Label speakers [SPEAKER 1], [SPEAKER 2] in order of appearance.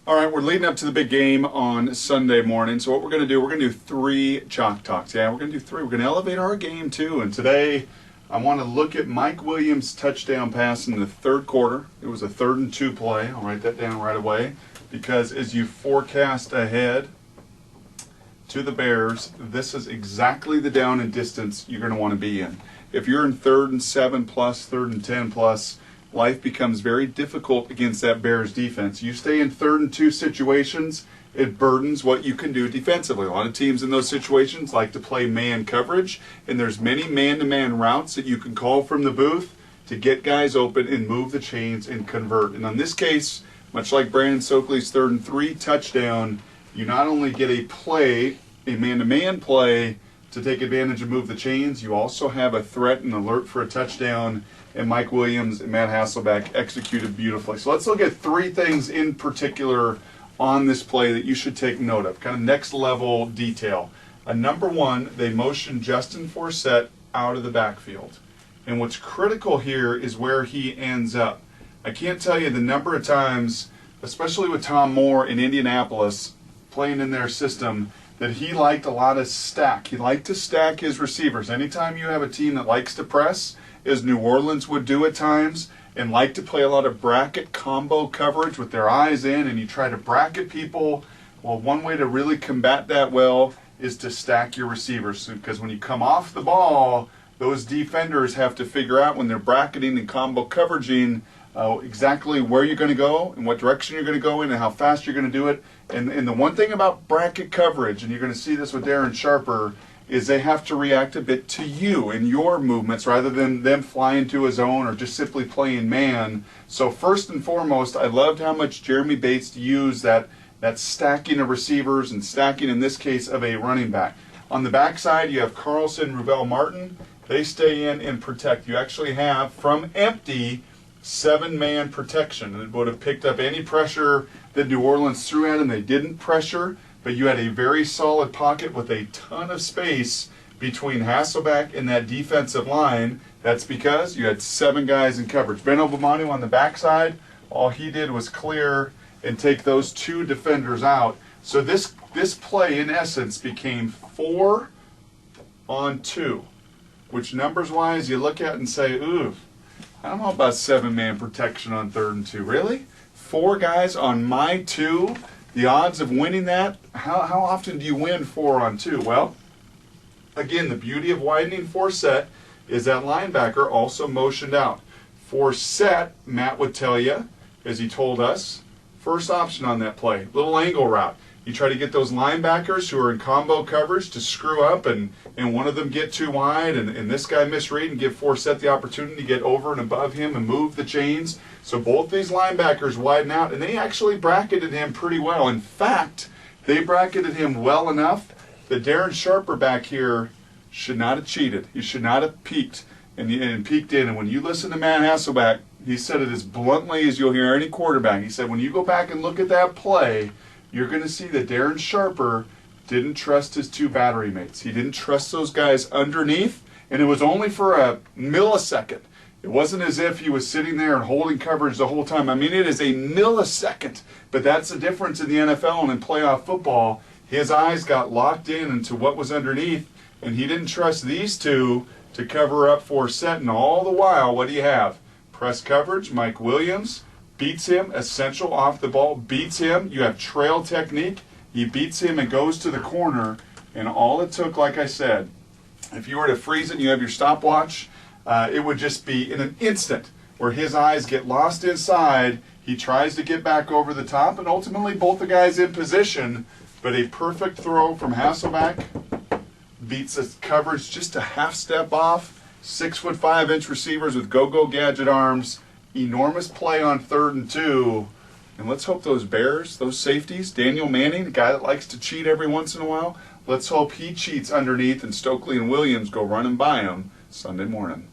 [SPEAKER 1] All right, we're leading up to the big game on Sunday morning. So what we're going to do, we're going to do 3 Chalk Talks. Yeah, we're going to do 3. We're going to elevate our game too. And today, I want to look at Mike Williams' touchdown pass in the third quarter. It was a 3rd and 2 play. I'll write that down right away. Because as you forecast ahead to the Bears, this is exactly the down and distance you're going to want to be in. If you're in 3rd and 7 plus, 3rd and 10 plus, life becomes very difficult against that Bears defense. You stay in 3rd and 2 situations, it burdens what you can do defensively. A lot of teams in those situations like to play man coverage, and there's many man-to-man routes that you can call from the booth to get guys open and move the chains and convert. And on this case, much like Brandon Stokely's 3rd and 3 touchdown, you not only get a play, a man-to-man play, to take advantage and move the chains, you also have a threat and alert for a touchdown, and Mike Williams and Matt Hasselbeck executed beautifully. So let's look at 3 things in particular on this play that you should take note of, kind of next level detail. Number 1, they motioned Justin Forsett out of the backfield. And what's critical here is where he ends up. I can't tell you the number of times, especially with Tom Moore in Indianapolis, playing in their system, that he liked a lot of stack. He liked to stack his receivers. Anytime you have a team that likes to press, as New Orleans would do at times, and like to play a lot of bracket combo coverage with their eyes in, and you try to bracket people, well, one way to really combat that well is to stack your receivers. Because when you come off the ball, those defenders have to figure out when they're bracketing and combo coveraging exactly where you're going to go and what direction you're going to go in and how fast you're going to do it. And the one thing about bracket coverage, and you're going to see this with Darren Sharper, is they have to react a bit to you and your movements rather than them flying to a zone or just simply playing man. So first and foremost, I loved how much Jeremy Bates used that stacking of receivers and stacking, in this case, of a running back. On the backside, you have Carlson, Rubel Martin. They stay in and protect. You actually have, from empty, 7-man protection. It would have picked up any pressure that New Orleans threw at them. They didn't pressure, but you had a very solid pocket with a ton of space between Hasselbeck and that defensive line. That's because you had 7 guys in coverage. Ben Obamanu on the backside, all he did was clear and take those 2 defenders out. So this play, in essence, became 4 on 2, which numbers-wise you look at and say, ooh, I don't know about 7-man protection on 3rd and 2. Really? 4 guys on my 2? The odds of winning that, how often do you win 4 on 2? Well, again, the beauty of widening Forsett is that linebacker also motioned out. Forsett, Matt would tell you, as he told us, first option on that play, little angle route. You try to get those linebackers who are in combo coverage to screw up and one of them get too wide and this guy misread and give Forsett the opportunity to get over and above him and move the chains. So both these linebackers widen out, and they actually bracketed him pretty well. In fact, they bracketed him well enough that Darren Sharper back here should not have cheated. He should not have peeked and peeked in. And when you listen to Matt Hasselbeck, he said it as bluntly as you'll hear any quarterback. He said, when you go back and look at that play, you're going to see that Darren Sharper didn't trust his 2 battery mates. He didn't trust those guys underneath, and it was only for a millisecond. It wasn't as if he was sitting there and holding coverage the whole time. I mean, it is a millisecond, but that's the difference in the NFL and in playoff football. His eyes got locked in into what was underneath, and he didn't trust these 2 to cover up Forsett. And all the while, what do you have? Press coverage, Mike Williams beats him, essential off the ball, beats him. You have trail technique. He beats him and goes to the corner. And all it took, like I said, if you were to freeze it and you have your stopwatch, it would just be in an instant where his eyes get lost inside. He tries to get back over the top, and ultimately both the guys in position. But a perfect throw from Hasselbeck beats the coverage just a half step off. 6'5" receivers with go-go gadget arms. Enormous play on 3rd and 2. And let's hope those Bears, those safeties, Daniel Manning, the guy that likes to cheat every once in a while, let's hope he cheats underneath and Stokely and Williams go running by him Sunday morning.